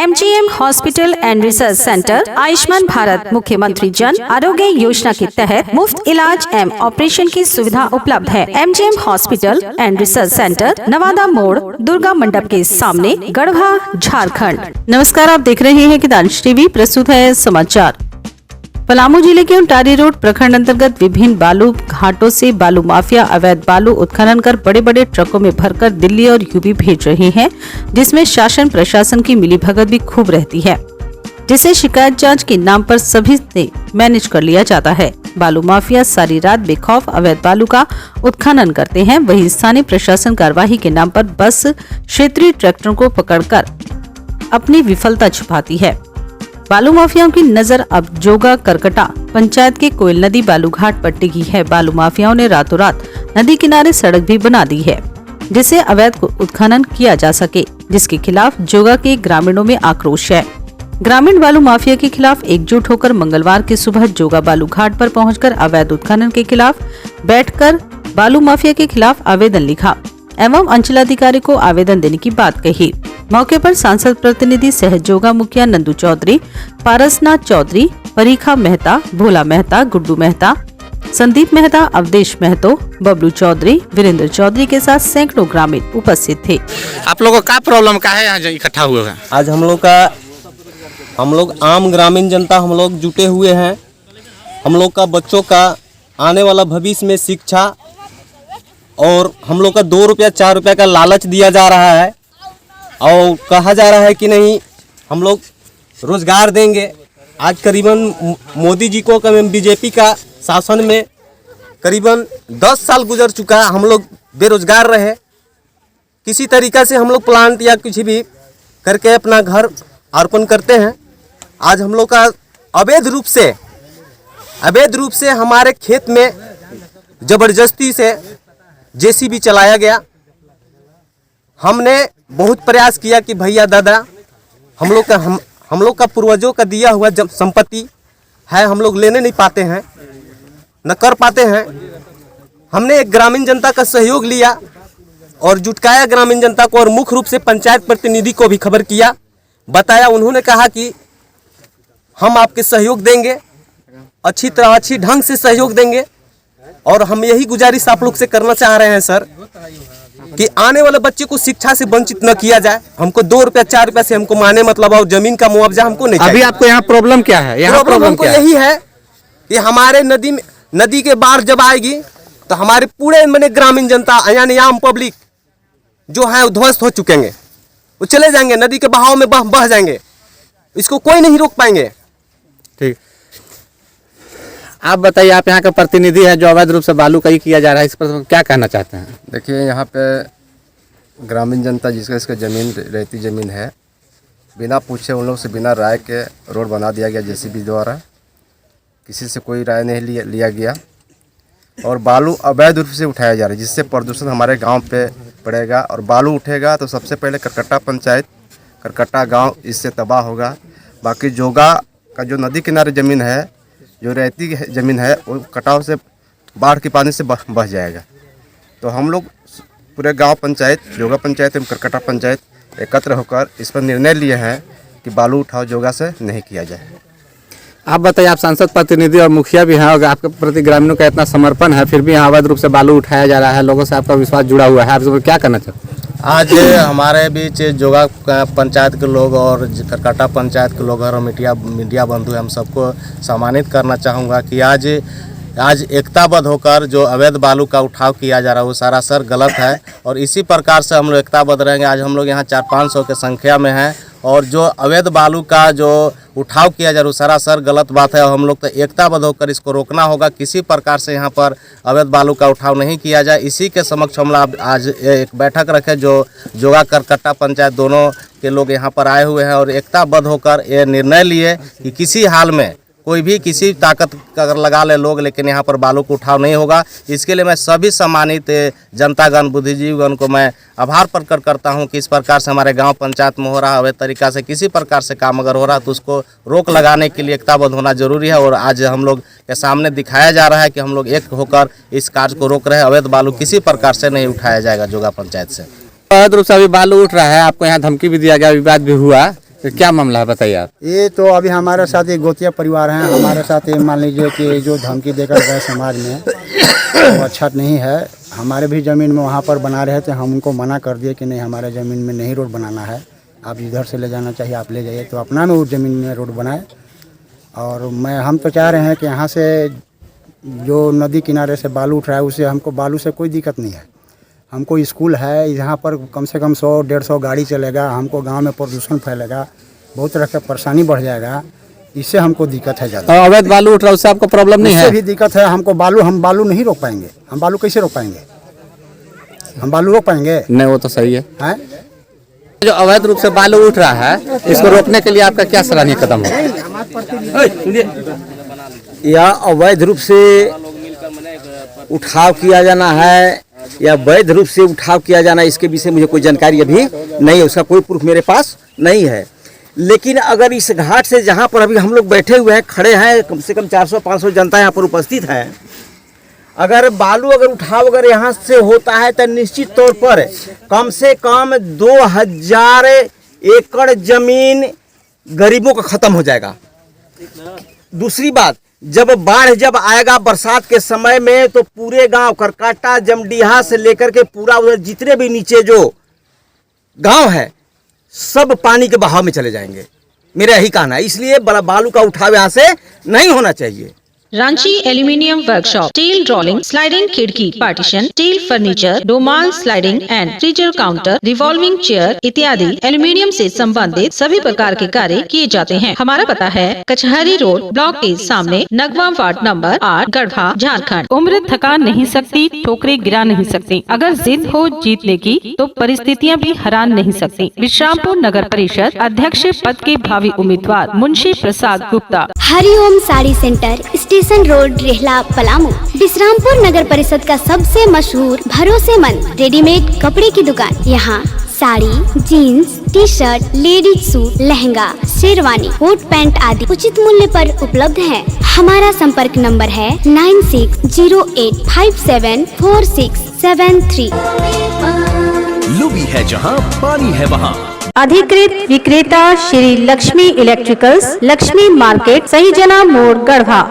MGM hospital and research centre Ayushman Bharat मुख्यमंत्री जन आरोग्य योजना के तहत मुफ्त इलाज एवं ऑपरेशन की सुविधा उपलब्ध है। MGM hospital and research centre Nawada मोड़ दुर्गा मंडप के सामने गढ़वा झारखंड। नमस्कार, आप देख रहे हैं किदांश टीवी। प्रस्तुत है समाचार। पलामू जिले के उंटारी रोड प्रखंड अंतर्गत विभिन्न बालू घाटों से बालू माफिया अवैध बालू उत्खनन कर बड़े बड़े ट्रकों में भरकर दिल्ली और यूपी भेज रहे हैं, जिसमें शासन प्रशासन की मिलीभगत भी खूब रहती है, जिसे शिकायत जांच के नाम पर सभी से मैनेज कर लिया जाता है। बालू माफिया सारी रात बेखौफ अवैध बालू का उत्खनन करते हैं। वहीं स्थानीय प्रशासन कार्यवाही के नाम पर बस क्षेत्रीय ट्रैक्टरों को पकड़कर अपनी विफलता छुपाती है। बालू माफियाओं की नजर अब जोगा करकटा पंचायत के कोयल नदी बालू घाट पर टिकी है। बालू माफियाओं ने रातों रात नदी किनारे सड़क भी बना दी है, जिससे अवैध उत्खनन किया जा सके, जिसके खिलाफ जोगा के ग्रामीणों में आक्रोश है। ग्रामीण बालू माफिया के खिलाफ एकजुट होकर मंगलवार की सुबह जोगा बालू घाट पर पहुंचकर अवैध उत्खनन के खिलाफ बैठकर बालू माफिया के खिलाफ आवेदन लिखा एवं अंचलाधिकारी को आवेदन देने की बात कही। मौके पर सांसद प्रतिनिधि सहजोगा मुखिया नंदू चौधरी, पारसनाथ चौधरी, परीखा मेहता, भोला मेहता, गुड्डू मेहता, संदीप मेहता, अवधेश महतो, बबलू चौधरी, वीरेंद्र चौधरी के साथ सैकड़ों ग्रामीण उपस्थित थे। आप लोगों का प्रॉब्लम क्या है यहाँ इकट्ठा हुए हैं? आज हम लोग आम ग्रामीण जनता हम लोग जुटे हुए हैं। हम लोग का बच्चों का आने वाला भविष्य में शिक्षा और हम लोग का 2 रुपया 4 रुपया का लालच दिया जा रहा है और कहा जा रहा है कि नहीं हम लोग रोजगार देंगे। आज करीबन मोदी जी को बीजेपी का शासन में करीबन 10 साल गुजर चुका, हम लोग बेरोजगार रहे। किसी तरीक़ा से हम लोग प्लांट या कुछ भी करके अपना घर अर्पण करते हैं। आज हम लोग का अवैध रूप से हमारे खेत में ज़बरदस्ती से जेसीबी चलाया गया। हमने बहुत प्रयास किया कि भैया दादा हम लोग का पूर्वजों का दिया हुआ जब संपत्ति है हम लोग लेने नहीं पाते हैं, न कर पाते हैं। हमने एक ग्रामीण जनता का सहयोग लिया और जुटकाया ग्रामीण जनता को और मुख्य रूप से पंचायत प्रतिनिधि को भी खबर किया, बताया। उन्होंने कहा कि हम आपके सहयोग देंगे, अच्छी ढंग से सहयोग देंगे। और हम यही गुजारिश आप लोग से करना चाह रहे हैं सर कि आने वाले बच्चे को शिक्षा से वंचित न किया जाए। हमको 2 रुपया 4 रुपया से हमको माने मतलब और जमीन का मुआवजा हमको नहीं चाहिए। अभी आपको यहाँ प्रॉब्लम क्या है? यहाँ प्रॉब्लम हमको यही है कि हमारे नदी के बाढ़ जब आएगी तो हमारे पूरे ग्रामीण जनता यानी आम पब्लिक जो है ध्वस्त हो चुकेंगे, वो चले जाएंगे, नदी के बहाव में बह जाएंगे। इसको कोई नहीं रोक पाएंगे। ठीक, आप बताइए, आप यहाँ का प्रतिनिधि है जो अवैध रूप से बालू का ही किया जा रहा है, इस पर क्या कहना चाहते हैं? देखिए, यहाँ पे ग्रामीण जनता इसका ज़मीन रहती ज़मीन है, बिना पूछे उन लोग से बिना राय के रोड बना दिया गया जेसीबी द्वारा। किसी से कोई राय नहीं लिया गया और बालू अवैध रूप से उठाया जा रहा है, जिससे प्रदूषण हमारे गांव पे पड़ेगा। और बालू उठेगा तो सबसे पहले करकट्टा पंचायत, करकट्टा गांव इससे तबाह होगा। बाकी जोगा का जो नदी किनारे ज़मीन है, जो रहती ज़मीन है, वो कटाव से बाढ़ के पानी से बह जाएगा। तो हम लोग पूरे गांव पंचायत, जोगा पंचायत एवं करकट्टा पंचायत एकत्र होकर इस पर निर्णय लिए हैं कि बालू उठाव जोगा से नहीं किया जाए। आप बताइए, आप सांसद प्रतिनिधि और मुखिया भी हैं और आपके प्रति ग्रामीणों का इतना समर्पण है, फिर भी यहाँ अवैध रूप से बालू उठाया जा रहा है, लोगों से आपका विश्वास जुड़ा हुआ है, आप इसको क्या करना चाहते हैं? आज हमारे बीच जोगा पंचायत के लोग और करकट्टा पंचायत के लोग और मीडिया बंधु, हम सबको सम्मानित करना चाहूँगा कि आज एकताबद्ध होकर जो अवैध बालू का उठाव किया जा रहा है वो सरासर गलत है और इसी प्रकार से हम लोग एकताबद्ध रहेंगे। आज हम लोग यहाँ 400-500 की संख्या में हैं और जो अवैध बालू का जो उठाव किया जा रहा है सरासर गलत बात है और हम लोग तो एकताबद्ध होकर इसको रोकना होगा। किसी प्रकार से यहाँ पर अवैध बालू का उठाव नहीं किया जाए। इसी के समक्ष हम लोग आज एक बैठक रखे, जो जोगा करकट्टा पंचायत दोनों के लोग यहाँ पर आए हुए हैं और एकताबद्ध होकर ये निर्णय लिए कि किसी हाल में कोई भी किसी ताकत अगर लगा ले लोग, लेकिन यहाँ पर बालू को उठाव नहीं होगा। इसके लिए मैं सभी सम्मानित जनतागण, बुद्धिजीवीगण को मैं आभार प्रकट करता हूँ कि इस प्रकार से हमारे गांव पंचायत में हो रहा अवैध तरीका से किसी प्रकार से काम अगर हो रहा तो उसको रोक लगाने के लिए एकताबद्ध होना जरूरी है। और आज हम लोग के सामने दिखाया जा रहा है कि हम लोग एक होकर इस कार्य को रोक रहे हैं। अवैध बालू किसी प्रकार से नहीं उठाया जाएगा जोगा पंचायत से। अवैध रूप से अभी बालू उठ रहा है, आपको यहाँ धमकी भी दिया गया, विवाद भी हुआ, तो क्या मामला है बताइए आप। ये तो अभी हमारे साथ एक गोतिया परिवार हैं, हमारे साथ ये मान लीजिए कि जो धमकी देकर गए समाज में वो अच्छा नहीं है। हमारे भी ज़मीन में वहाँ पर बना रहे थे, हम उनको मना कर दिए कि नहीं हमारे ज़मीन में नहीं रोड बनाना है, आप इधर से ले जाना चाहिए आप ले जाइए। तो अपना में उस ज़मीन में रोड बनाए। और हम तो चाह रहे हैं कि यहाँ से जो नदी किनारे से बालू उठ रहा है उसे हमको बालू से कोई दिक्कत नहीं है। हमको स्कूल है, यहाँ पर कम से कम 100-150 गाड़ी चलेगा, हमको गांव में प्रदूषण फैलेगा, बहुत तरह का परेशानी बढ़ जाएगा, इससे हमको दिक्कत है ज़्यादा। और अवैध बालू उठ रहा है उससे आपको प्रॉब्लम नहीं है? इससे भी दिक्कत है हमको। हम बालू नहीं रोक पाएंगे। हम बालू कैसे रोक पाएंगे? हम बालू रोक पाएंगे? नहीं, वो तो सही है। हैं? जो अवैध रूप से बालू उठ रहा है इसको रोकने के लिए आपका क्या सराहनीय कदम है? या अवैध रूप से उठाव किया जाना है या वैध रूप से उठाव किया जाना, इसके विषय मुझे कोई जानकारी अभी नहीं है, उसका कोई प्रूफ मेरे पास नहीं है। लेकिन अगर इस घाट से जहाँ पर अभी हम लोग बैठे हुए हैं, खड़े हैं, कम से कम 400-500 जनता यहाँ पर उपस्थित है, अगर बालू उठाव अगर यहाँ से होता है तो निश्चित तौर पर कम से कम 2000 एकड़ जमीन गरीबों का खत्म हो जाएगा। दूसरी बात, जब बाढ़ जब आएगा बरसात के समय में तो पूरे गांव करकाटा जमडीहा से लेकर के पूरा उधर जितने भी नीचे जो गांव है सब पानी के बहाव में चले जाएंगे। मेरा यही कहना है, इसलिए बालू का उठाव यहाँ से नहीं होना चाहिए। Ranchi aluminium workshop, steel rolling, sliding खिड़की, पार्टीशन, स्टील फर्नीचर, डोमाल sliding and freezer counter, revolving chair इत्यादि एल्यूमिनियम से संबंधित सभी प्रकार के कार्य किए जाते हैं। हमारा पता है कचहरी रोड, ब्लॉक के सामने, नगवा वार्ड नंबर 8, गढ़वा, झारखंड। उम्र थका नहीं सकती, ठोकरे गिरा नहीं सकती। अगर जिद हो जीतने की तो परिस्थितियाँ भी हरा नहीं सकती। विश्रामपुर नगर परिषद अध्यक्ष पद के भावी उम्मीदवार Munshi Prasad Gupta. Hariom sari centre, station road, Rehla, Palamu. Vishrampur Nagar Parishad का सबसे मशहूर भरोसेमंद रेडीमेड कपड़े की दुकान। यहाँ sari, jeans, T shirt, ladies suit, lehenga, sherwani, coat pant आदि उचित मूल्य पर उपलब्ध है। हमारा संपर्क नंबर है 9608574673। लुबी है जहाँ पानी है वहाँ। अधिकृत विक्रेता श्री लक्ष्मी इलेक्ट्रिकल्स, लक्ष्मी मार्केट, सही जना मोड़, गढ़वा।